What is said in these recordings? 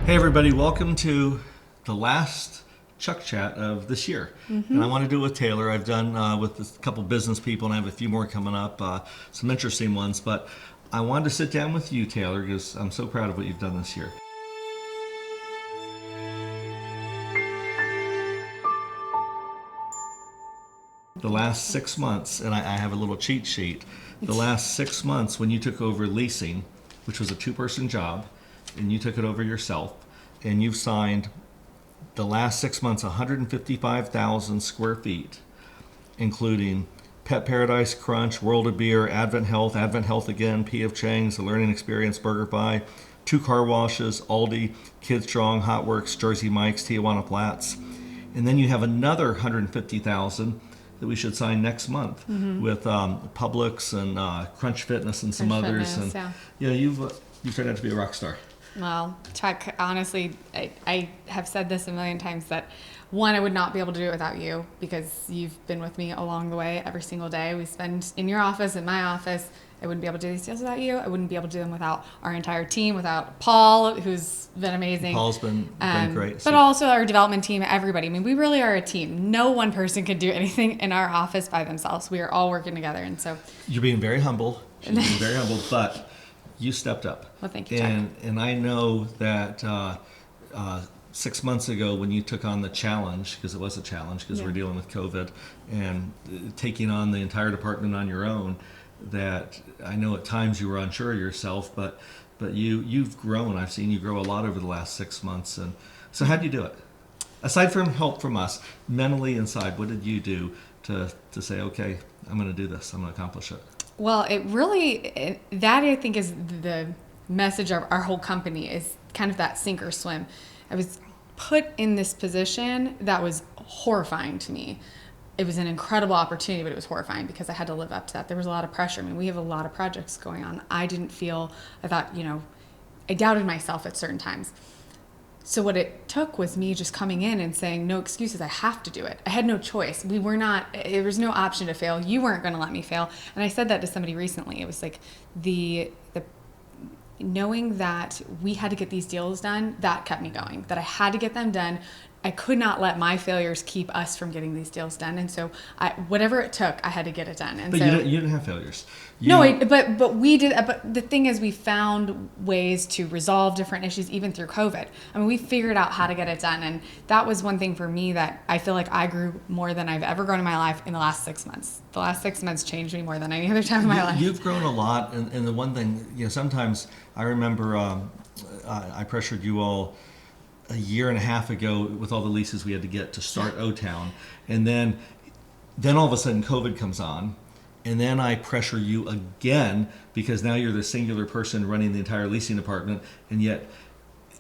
Hey everybody, welcome to the last Chuck Chat of this year. And I want to do it with Taylor. I've done with a couple business people, and I have a few more coming up, some interesting ones. But I wanted to sit down with you, Taylor, because I'm so proud of what you've done this year. The last 6 months, and I have a little cheat sheet. The last 6 months when you took over leasing, which was a two-person job, and you took it over yourself, and you've signed the last 6 months 155,000 square feet, including Pet Paradise, Crunch, World of Beer, Advent Health again, P.F. Chang's, The Learning Experience, BurgerFi, 2 car washes, Aldi, Kids Strong, Hot Works, Jersey Mike's, Tijuana Flats. And then you have another 150,000 that we should sign next month with Publix and Crunch Fitness and some others. Fitness, and yeah. you've turned out to be a rock star. Well, Chuck, honestly, I have said this a million times that, one, I would not be able to do it without you because you've been with me along the way every single day. We spend in your office, in my office. I wouldn't be able to do these deals without you. I wouldn't be able to do them without our entire team, without Paul, who's been amazing. Paul's been great. But also our development team, everybody. I mean, we really are a team. No one person could do anything in our office by themselves. We are all working together. And so You're being very humble. She's being very humble, but you stepped up. Well, thank you, Chuck. And I know that 6 months ago when you took on the challenge, because it was a challenge because we're dealing with COVID, and taking on the entire department on your own, that I know at times you were unsure of yourself, but you've grown. I've seen you grow a lot over the last 6 months. And so how'd you do it? Aside from help from us, mentally inside, what did you do to say, okay, I'm going to do this, I'm going to accomplish it? Well, that I think is the message of our whole company, is kind of that sink or swim. I was put in this position that was horrifying to me. It was an incredible opportunity, but it was horrifying because I had to live up to that. There was a lot of pressure. I mean, we have a lot of projects going on. I thought, I doubted myself at certain times. So what it took was me just coming in and saying, no excuses, I have to do it. I had no choice. There was no option to fail. You weren't going to let me fail. And I said that to somebody recently. It was like the knowing that we had to get these deals done, that kept me going, that I had to get them done. I could not let my failures keep us from getting these deals done. And so whatever it took, I had to get it done. And but so, you didn't have failures. But we did. But the thing is, we found ways to resolve different issues even through COVID. I mean, we figured out how to get it done. And that was one thing for me that I feel like I grew more than I've ever grown in my life in the last 6 months. The last 6 months changed me more than any other time in my life. You've grown a lot. And the one thing, sometimes I remember I pressured you all a year and a half ago with all the leases we had to get to start O-Town. And then all of a sudden COVID comes on, and then I pressure you again because now you're the singular person running the entire leasing department, and yet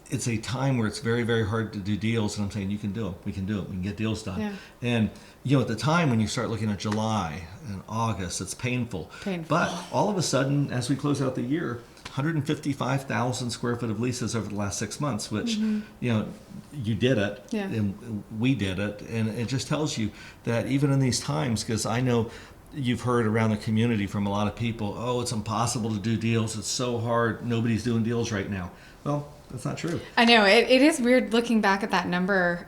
it's a time where it's very, very hard to do deals, and I'm saying you can do them, we can do it, we can get deals done. Yeah. And at the time when you start looking at July and August, it's painful. But all of a sudden, as we close out the year, 155,000 square foot of leases over the last 6 months, which, you did it, and we did it. And it just tells you that even in these times, because I know you've heard around the community from a lot of people, oh, it's impossible to do deals. It's so hard. Nobody's doing deals right now. Well, that's not true. I know. It is weird looking back at that number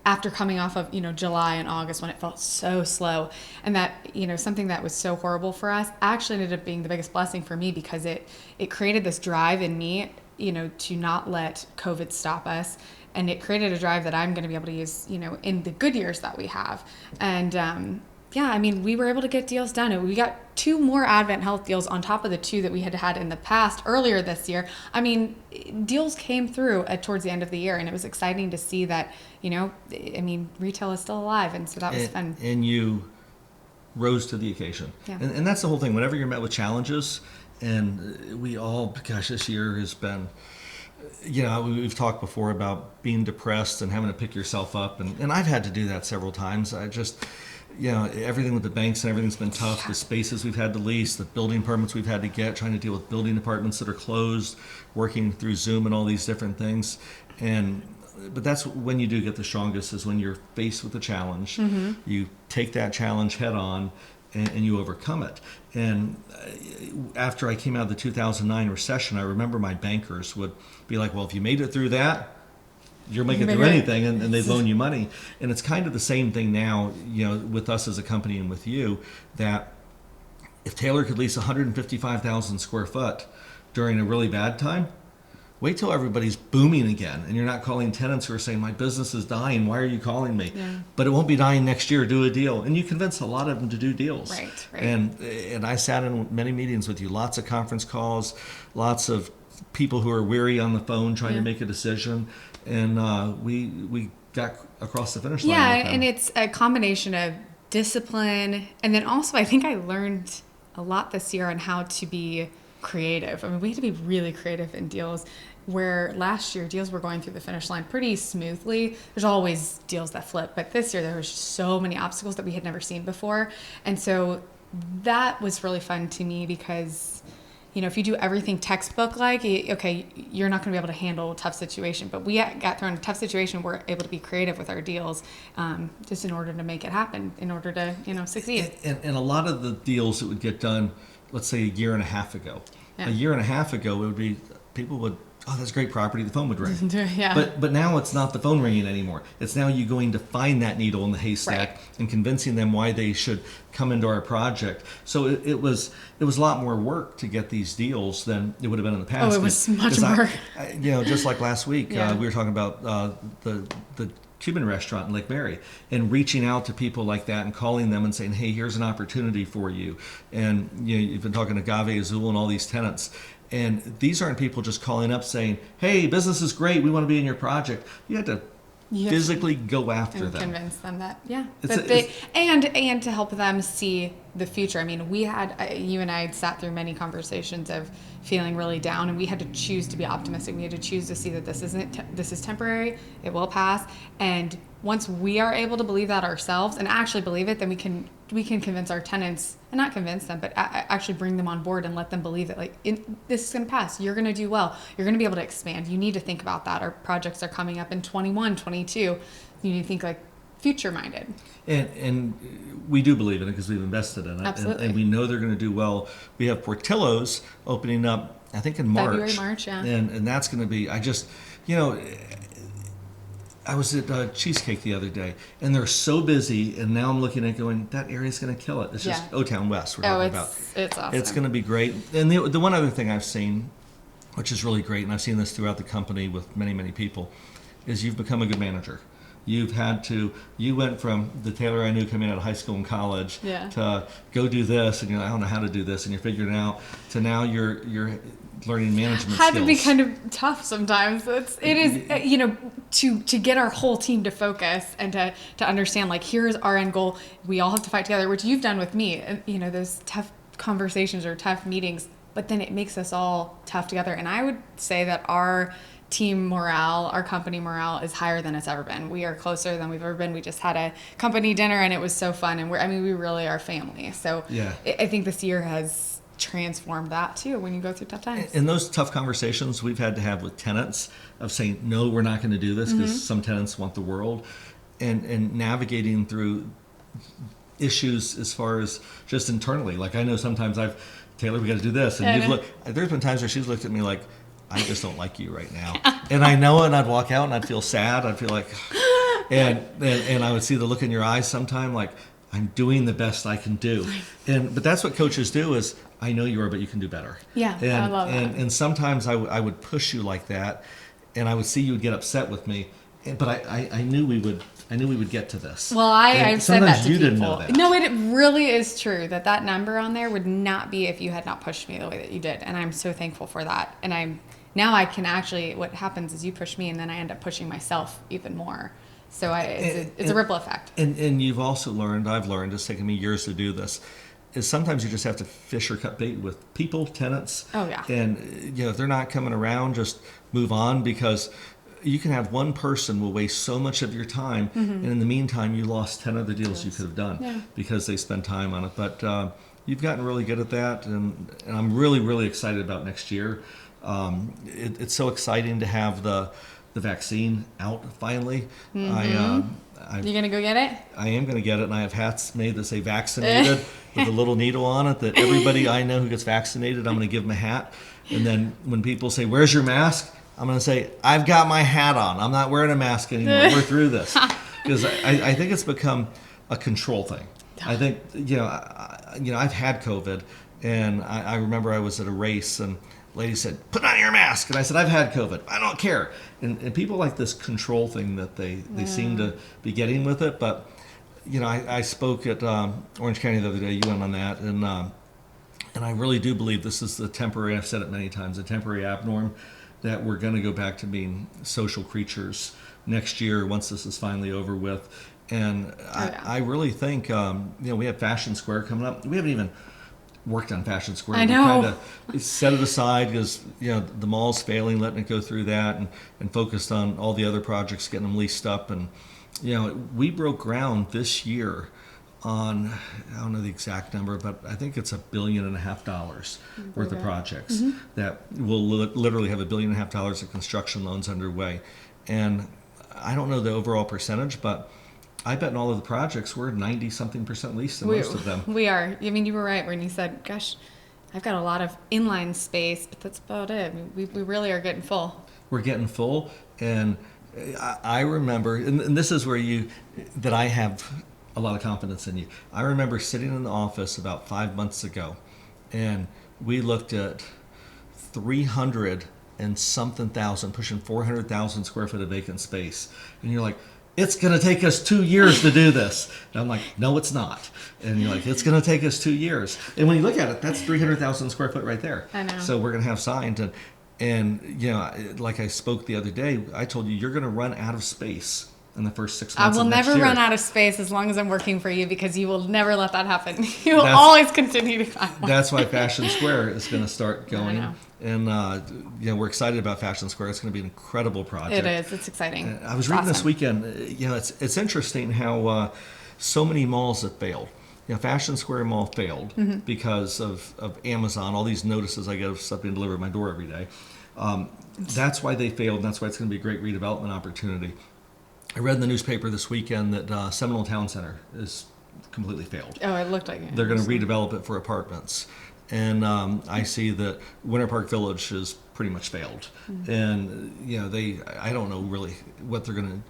after coming off of, July and August when it felt so slow, and that, something that was so horrible for us actually ended up being the biggest blessing for me because it created this drive in me, to not let COVID stop us. And it created a drive that I'm going to be able to use, in the good years that we have. And, we were able to get deals done. We got 2 more Advent Health deals on top of the 2 that we had in the past earlier this year. I mean, deals came through towards the end of the year, and it was exciting to see that, retail is still alive. And so that was fun. And you rose to the occasion. Yeah. And that's the whole thing. Whenever you're met with challenges, and we all, this year has been, we've talked before about being depressed and having to pick yourself up. And I've had to do that several times. I just, everything with the banks and everything's been tough. The spaces we've had to lease, the building permits we've had to get, trying to deal with building departments that are closed, working through Zoom and all these different things. But that's when you do get the strongest, is when you're faced with a challenge. You take that challenge head on, and you overcome it. And after I came out of the 2009 recession, I remember my bankers would be like, well, if you made it through that, you'll make it through anything, and they'd loan you money. And it's kind of the same thing now, with us as a company and with you, that if Taylor could lease 155,000 square foot during a really bad time, wait till everybody's booming again, and you're not calling tenants who are saying, my business is dying, why are you calling me? Yeah. But it won't be dying next year, do a deal. And you convince a lot of them to do deals. Right. And I sat in many meetings with you, lots of conference calls, lots of people who are weary on the phone trying to make a decision, and we got across the finish line. Yeah, with them. and it's a combination of discipline, and then also I think I learned a lot this year on how to be creative. I mean, we had to be really creative in deals where last year deals were going through the finish line pretty smoothly. There's always deals that flip, but this year there was so many obstacles that we had never seen before. And so that was really fun to me because, if you do everything textbook like, okay, you're not going to be able to handle a tough situation. But we got thrown in a tough situation. We're able to be creative with our deals just in order to make it happen, in order to, succeed. And a lot of the deals that would get done, let's say a year and a half ago. Yeah. A year and a half ago, it would be, people would, oh, that's great property, the phone would ring. Yeah. But now it's not the phone ringing anymore. It's now you going to find that needle in the haystack and convincing them why they should come into our project. So it was a lot more work to get these deals than it would have been in the past. Oh, it was much more. Just like last week, Yeah. we were talking about the Cuban restaurant in Lake Mary, and reaching out to people like that and calling them and saying, hey, here's an opportunity for you. And you've been talking to Gave Azul and all these tenants. And these aren't people just calling up saying, hey, business is great, we want to be in your project. You had to physically go after and them. convince them that, It's and to help them see the future. I mean, you and I had sat through many conversations of feeling really down, and we had to choose to be optimistic. We had to choose to see that this is temporary, it will pass. And once we are able to believe that ourselves and actually believe it, then we can convince our tenants, and not convince them, but actually bring them on board and let them believe that this is going to pass. You're going to do well. You're going to be able to expand. You need to think about that. Our projects are coming up in 21, 22. You need to think future minded. And we do believe in it because we've invested in it. Absolutely. And we know they're going to do well. We have Portillo's opening up, I think, in March. February, March, yeah. And that's going to be, I was at Cheesecake the other day, and they're so busy, and now I'm looking at going, that area's going to kill it. It's just O-Town West we're talking about. It's awesome. It's going to be great. And the one other thing I've seen, which is really great, and I've seen this throughout the company with many, many people, is you've become a good manager. You went from the Taylor I knew coming out of high school and college to go do this, and you're like, I don't know how to do this, and you're figuring it out, to now you're learning management skills. Had to be kind of tough sometimes. It is to get our whole team to focus and to understand here's our end goal. We all have to fight together, which you've done with me. Those tough conversations or tough meetings, but then it makes us all tough together. And I would say that our team morale, our company morale is higher than it's ever been. We are closer than we've ever been. We just had a company dinner and it was so fun. And we really are family. So I think this year has transformed that too when you go through tough times. And those tough conversations we've had to have with tenants of saying, no, we're not going to do this because some tenants want the world, and navigating through issues as far as just internally. I know sometimes Taylor, we got to do this. And there's been times where she's looked at me like, I just don't like you right now. And I know it, and I'd walk out and I'd feel sad. I'd feel like, and I would see the look in your eyes sometime like, I'm doing the best I can do. But that's what coaches do is, I know you are, but you can do better. Yeah, I love that. And sometimes I would push you like that, and I would see you would get upset with me. But I knew we would get to this. Well, I've said that to you people. Didn't know that. No, it really is true that number on there would not be if you had not pushed me the way that you did. And I'm so thankful for that. And now I can actually, what happens is you push me and then I end up pushing myself even more. So it's a ripple effect. And you've also learned, I've learned, it's taken me years to do this, is sometimes you just have to fish or cut bait with people, tenants. Oh, yeah. And, if they're not coming around, just move on, because you can have one person will waste so much of your time, and in the meantime, you lost 10 other deals you could have done because they spend time on it. But you've gotten really good at that, and I'm really, really excited about next year. It's so exciting to have the vaccine out finally. You gonna go get it? I am going to get it, and I have hats made that say vaccinated with a little needle on it that everybody I know who gets vaccinated, I'm going to give them a hat. And then when people say, "Where's your mask?" I'm going to say, "I've got my hat on. I'm not wearing a mask anymore. We're through this." Because I think it's become a control thing. I think, I've had COVID, and I remember I was at a race, and a lady said, "Put on your mask." And I said, "I've had COVID. I don't care." And people like this control thing that they seem to be getting with it. But, I spoke at Orange County the other day. You went on that. And I really do believe this is the temporary, I've said it many times, a temporary abnorm, that we're going to go back to being social creatures next year once this is finally over with. And I really think, we have Fashion Square coming up. We haven't even worked on Fashion Square. I know. We kind of set it aside because, the mall's failing, letting it go through that, and focused on all the other projects, getting them leased up. And, we broke ground this year on, I don't know the exact number, but I think it's $1.5 billion worth of projects that will literally have $1.5 billion of construction loans underway. And I don't know the overall percentage, but I bet in all of the projects we're 90-something% leased in most of them. We are. I mean, you were right when you said, "Gosh, I've got a lot of inline space," but that's about it. I mean, we really are getting full. We're getting full, and I remember, and this is where that I have a lot of confidence in you. I remember sitting in the office about 5 months ago, and we looked at 300 and something thousand, pushing 400,000 square foot of vacant space, and you're like, "It's going to take us 2 years to do this." And I'm like, "No, it's not." And you're like, "It's going to take us 2 years." And when you look at it, that's 300,000 square foot right there. I know. So we're going to have signed. And like I spoke the other day, I told you, you're going to run out of space in the first 6 months I will of next never year. run out of space as long as I'm working for you, because you will never let that happen. You will That's- always continue to find one. That's why Fashion Square is going to start going. know. And we're excited about Fashion Square. It's going to be an incredible project. It is. It's exciting. I was It's reading this awesome. weekend, it's interesting how so many malls have failed. Fashion Square Mall failed because of Amazon, all these notices I get of stuff being delivered at my door every day. That's why they failed, and that's why it's going to be a great redevelopment opportunity. I read in the newspaper this weekend that Seminole Town Center is completely failed. Oh, it looked like it. They're going to redevelop it for apartments. And I see that Winter Park Village has pretty much failed. And, I don't know really what they're going to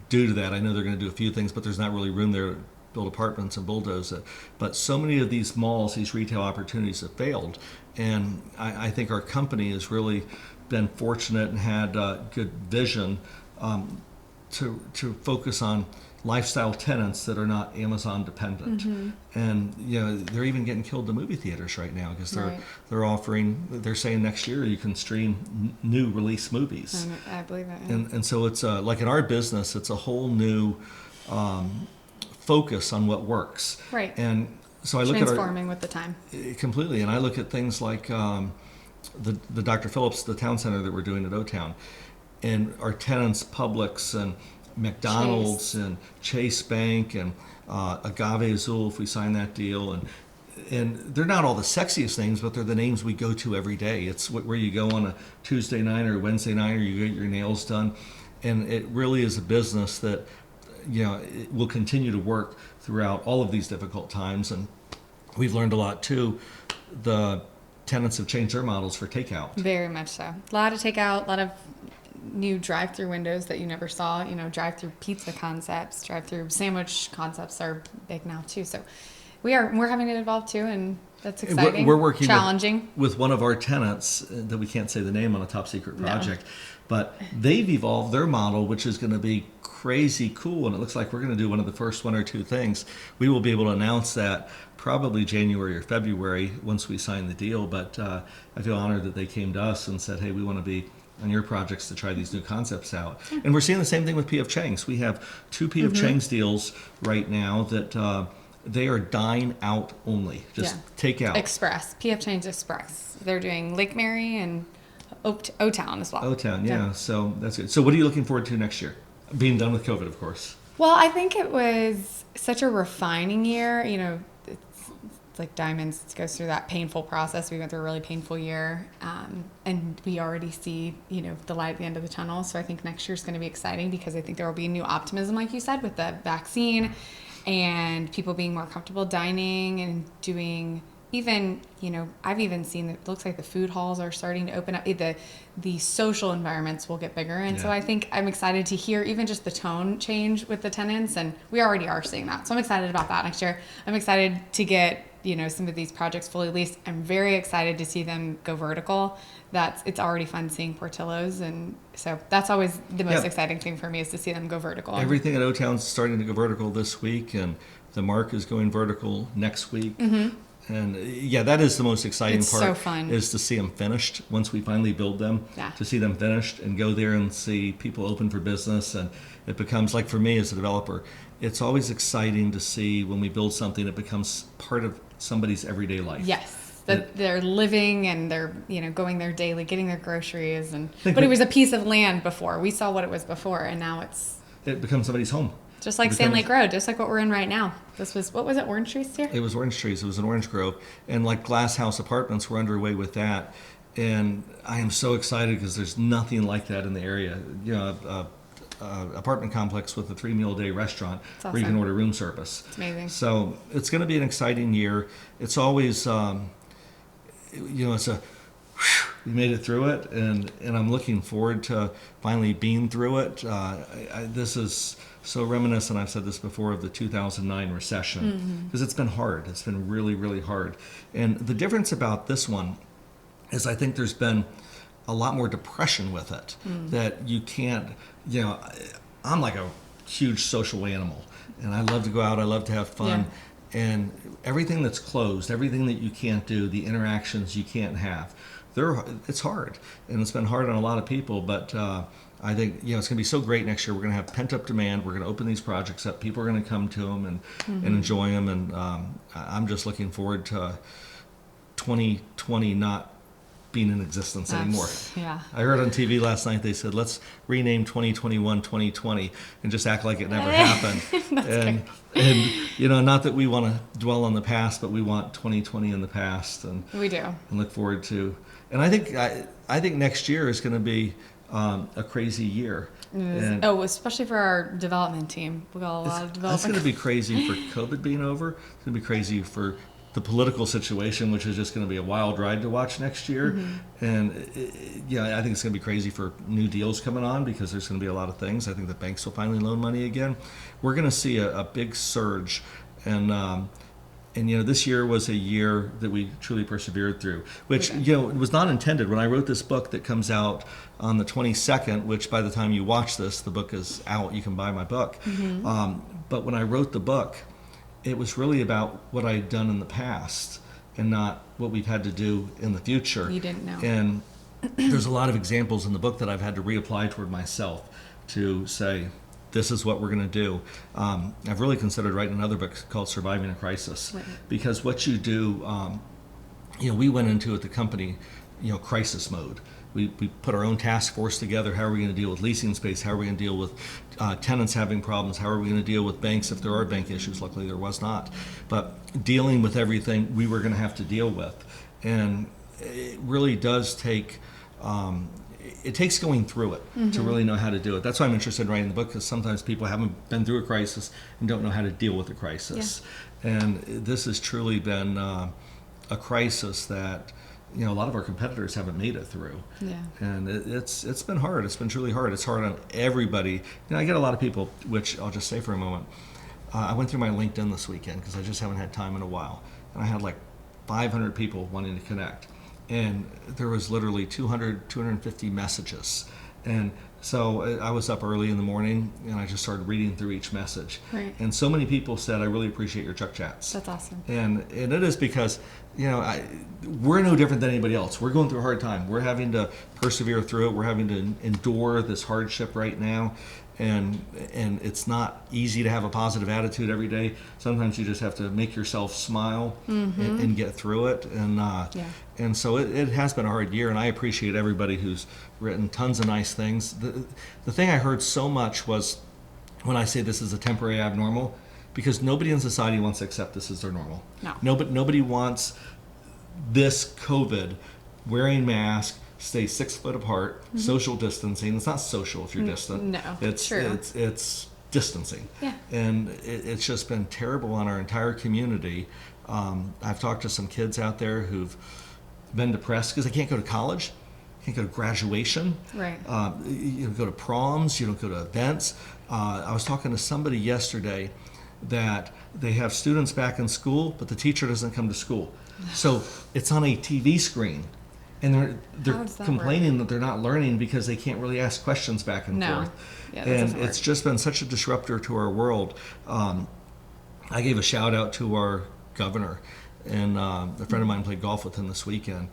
do to that. I know they're going to do a few things, but there's not really room there to build apartments and bulldoze it. But so many of these malls, these retail opportunities have failed. And I think our company has really been fortunate and had good vision to focus on lifestyle tenants that are not Amazon dependent. And they're even getting killed to movie theaters right now because they're saying next year you can stream new release movies. I believe that. Yeah. And so it's like in our business, it's a whole new focus on what works. Right. And so I look at Transforming with the time. completely, and I look at things like the Dr. Phillips, the town center that we're doing at O-Town, and our tenants, Publix and McDonald's and Chase Bank and Agave Azul, if we sign that deal, and they're not all the sexiest names, but they're the names we go to every day. It's where you go on a Tuesday night or a Wednesday night, or you get your nails done, and it really is a business that it will continue to work throughout all of these difficult times. And we've learned a lot too. The tenants have changed their models for takeout. Very much so. A lot of takeout, a lot of new drive-through windows that you never saw. Drive-through pizza concepts, drive-through sandwich concepts are big now too. So we're having it evolve too, and that's exciting. We're working challenging with one of our tenants that we can't say the name on a top secret project, but they've evolved their model, which is going to be crazy cool, and it looks like we're going to do one of the first one or two things. We will be able to announce that probably January or February once we sign the deal, but I feel honored that they came to us and said, "Hey, we want to be on your projects to try these new concepts out." And we're seeing the same thing with P.F. Chang's. We have 2 P.F. Chang's deals right now that they are dine out only, just take out. Express, PF Chang's Express. They're doing Lake Mary and O-Town as well. O-Town, yeah. So that's good. So what are you looking forward to next year? Being done with COVID, of course. Well, I think it was such a refining year. It's like diamonds. It goes through that painful process. We went through a really painful year, and we already see, the light at the end of the tunnel. So I think next year's going to be exciting because I think there will be new optimism, like you said, with the vaccine, and people being more comfortable dining and doing, even, I've even seen that it looks like the food halls are starting to open up. The social environments will get bigger. And so Yeah. I think I'm excited to hear even just the tone change with the tenants. And we already are seeing that. So I'm excited about that next year. I'm excited to get, some of these projects fully leased. I'm very excited to see them go vertical. It's already fun seeing Portillo's. And so that's always the most Yeah. exciting thing for me, is to see them go vertical. Everything at O-Town's starting to go vertical this week, and the Mark is going vertical next week. And yeah, that is the most exciting It's part. so fun. Is to see them finished once we finally build them. Yeah. To see them finished and go there and see people open for business, and it becomes, like for me as a developer, it's always exciting to see when we build something, it becomes part of somebody's everyday life. Yes, that they're living and they're going there daily, getting their groceries, Think but it we- was a piece of land before. We saw what it was before, and now it's It becomes somebody's home. just like It Sand becomes- Lake Road, just like what we're in right now. This was, what was it, orange trees here? It was orange trees. It was an orange grove, and like Glass House Apartments, we're underway with that. And I am so excited because there's nothing like that in the area. Apartment complex with a 3-meal-a-day restaurant That's where you can awesome. order room service. It's amazing. So it's going to be an exciting year. It's always, it's a, we made it through it, and I'm looking forward to finally being through it. This is so reminiscent, I've said this before, of the 2009 recession, because it's been hard. It's been really, really hard. And the difference about this one is I think there's been a lot more depression with it, that you can't, I'm like a huge social animal, and I love to go out, I love to have fun. Yeah. And everything that's closed, everything that you can't do, the interactions you can't have, it's hard. And it's been hard on a lot of people, but I think it's going to be so great next year. We're going to have pent-up demand. We're going to open these projects up. People are going to come to them and enjoy them. And I'm just looking forward to 2020 not being in existence anymore. Yeah. I heard on TV last night, they said, let's rename 2021 2020 and just act like it never happened. And not that we want to dwell on the past, but we want 2020 in the past, and We do. and look forward to. And I think next year is going to be a crazy year. And Especially for our development team. We got a lot of that's development. going to be crazy for COVID being over. It's going to be crazy for the political situation, which is just going to be a wild ride to watch next year. And I think it's going to be crazy for new deals coming on, because there's going to be a lot of things. I think the banks will finally loan money again. We're going to see a big surge, and this year was a year that we truly persevered through, which it was not intended. When I wrote this book that comes out on the 22nd, which by the time you watch this, the book is out, you can buy my book. But when I wrote the book, it was really about what I had done in the past and not what we've had to do in the future. You didn't know. And there's a lot of examples in the book that I've had to reapply toward myself to say, this is what we're going to do. I've really considered writing another book called Surviving a Crisis, Right. because what you do, we went into at the company, crisis mode. We put our own task force together. How are we going to deal with leasing space? How are we going to deal with tenants having problems? How are we going to deal with banks if there are bank issues? Luckily, there was not. But dealing with everything we were going to have to deal with. And it really does take, it takes going through it to really know how to do it. That's why I'm interested in writing the book, because sometimes people haven't been through a crisis and don't know how to deal with a crisis. And this has truly been a crisis that a lot of our competitors haven't made it through. Yeah. And it's been hard. It's been truly hard. It's hard on everybody. I get a lot of people, which I'll just say for a moment. I went through my LinkedIn this weekend because I just haven't had time in a while. And I had like 500 people wanting to connect. And there was literally 250 messages. And so I was up early in the morning, and I just started reading through each message. Right. And so many people said, I really appreciate your Chuck Chats. That's awesome. And it is because, we're no different than anybody else. We're going through a hard time. We're having to persevere through it. We're having to endure this hardship right now. And it's not easy to have a positive attitude every day. Sometimes you just have to make yourself smile and get through it. And so it has been a hard year, and I appreciate everybody who's written tons of nice things. The thing I heard so much was when I say this is a temporary abnormal, because nobody in society wants to accept this as their normal. No. Nobody wants this COVID, wearing masks, stay 6 foot apart, social distancing. It's not social if you're distant. No, It's true. it's distancing. Yeah. And it's just been terrible on our entire community. I've talked to some kids out there who've been depressed because they can't go to college, can't go to graduation. Right. You don't go to proms, you don't go to events. I was talking to somebody yesterday that they have students back in school, but the teacher doesn't come to school. So it's on a TV screen. And How they're does that complaining that they're not learning because they can't really ask questions back and No. forth. Yeah, that And doesn't it's work. just been such a disruptor to our world. I gave a shout out to our governor, and a friend of mine played golf with him this weekend,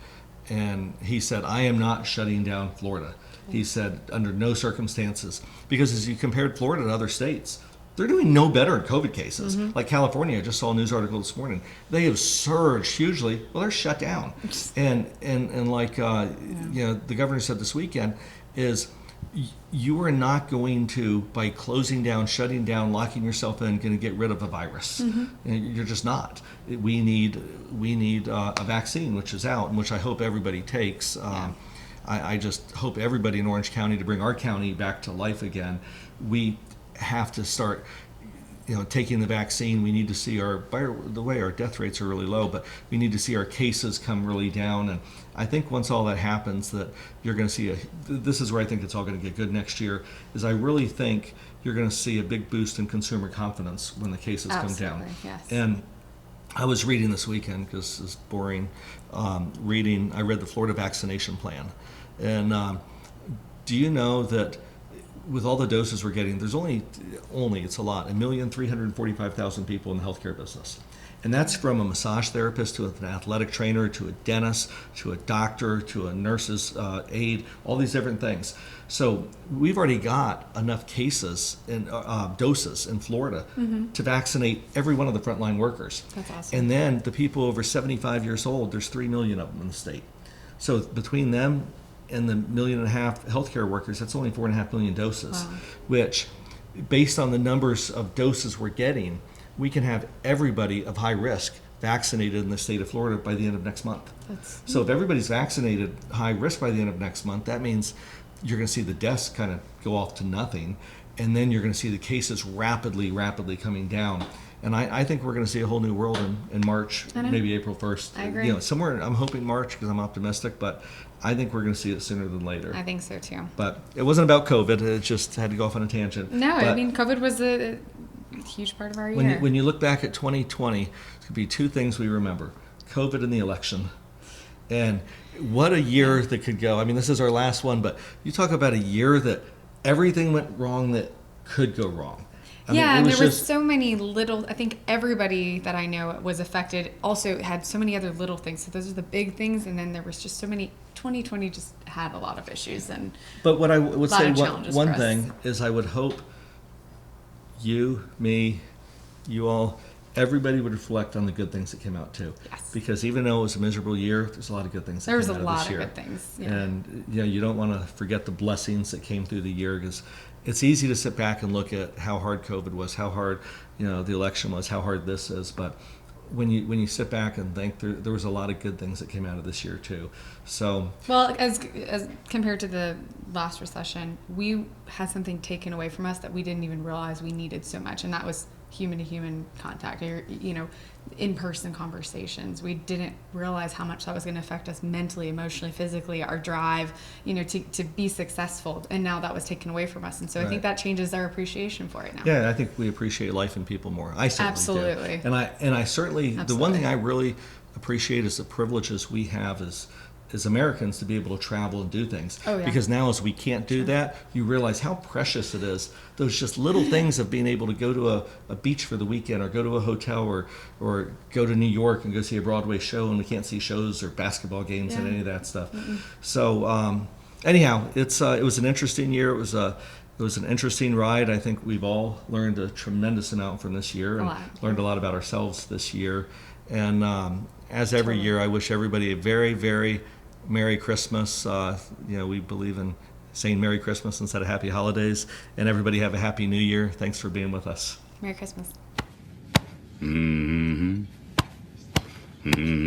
and he said, I am not shutting down Florida. He said, under no circumstances, because as you compared Florida to other states, they're doing no better in COVID cases. Like California, I just saw a news article this morning. They have surged hugely. Well, they're shut down. And like the governor said this weekend, is you are not going to, by closing down, shutting down, locking yourself in, going to get rid of a virus. And you're just not. We need a vaccine, which is out, and which I hope everybody takes. I just hope everybody in Orange County, to bring our county back to life again, we have to start taking the vaccine. We need to see by the way, our death rates are really low, but we need to see our cases come really down. And I think once all that happens, that you're going to see this is where I think it's all going to get good next year, is I really think you're going to see a big boost in consumer confidence when the cases come down. Yes. And I was reading this weekend, because it's boring, I read the Florida vaccination plan. And do you know that with all the doses we're getting, there's only it's a lot, 1,345,000 people in the healthcare business. And that's from a massage therapist to an athletic trainer to a dentist to a doctor to a nurse's aide, all these different things. So we've already got enough cases and doses in Florida to vaccinate every one of the frontline workers. That's awesome. And then the people over 75 years old, there's 3 million of them in the state. So between them and the 1.5 million healthcare workers, that's only 4.5 million doses, Wow. which, based on the numbers of doses we're getting, we can have everybody of high risk vaccinated in the state of Florida by the end of next month. So if everybody's vaccinated high risk by the end of next month, that means you're going to see the deaths kind of go off to nothing, and then you're going to see the cases rapidly coming down. And I think we're going to see a whole new world in March, maybe April 1st. I agree. Somewhere, I'm hoping March because I'm optimistic, but I think we're going to see it sooner than later. I think so too. But it wasn't about COVID. It just had to go off on a tangent. No, But I mean, COVID was a huge part of our year. when you look back at 2020, it's going to be two things we remember: COVID and the election. And what a year that could go. I mean, this is our last one, but you talk about a year that everything went wrong that could go wrong. I mean, and there was just so many little, I think everybody that I know was affected also had so many other little things. So those are the big things. And then there was just so many, 2020 just had a lot of issues. But what I would lot say, of challenges one for us. thing is, I would hope you, me, you all, everybody would reflect on the good things that came out too. Yes. Because even though it was a miserable year, there's a lot of good things that There was came a out lot this of year. good things. Yeah. And you don't want to forget the blessings that came through the year, because it's easy to sit back and look at how hard COVID was, how hard the election was, how hard this is. But when you sit back and think, there was a lot of good things that came out of this year too. So Well, as compared to the last recession, we had something taken away from us that we didn't even realize we needed so much, and that was human-to-human contact, or in-person conversations. We didn't realize how much that was going to affect us mentally, emotionally, physically, our drive, to be successful. And now that was taken away from us, and so I think that changes our appreciation for it now. yeah, I think we appreciate life and people more. I certainly Absolutely. do. And I certainly, the one Absolutely. thing I really appreciate is the privileges we have as Americans to be able to travel and do things. Oh, yeah. Because now, as we can't do that, you realize how precious it is. Those just little things of being able to go to a beach for the weekend, or go to a hotel, or go to New York and go see a Broadway show, and we can't see shows or basketball games and any of that stuff. So anyhow, it was an interesting year. It was an interesting ride. I think we've all learned a tremendous amount from this year, and learned a lot about ourselves this year. And as every year, I wish everybody a very, very Merry Christmas. We believe in saying Merry Christmas instead of Happy Holidays. And everybody have a Happy New Year. Thanks for being with us. Merry Christmas. Mm-hmm. Mm-hmm.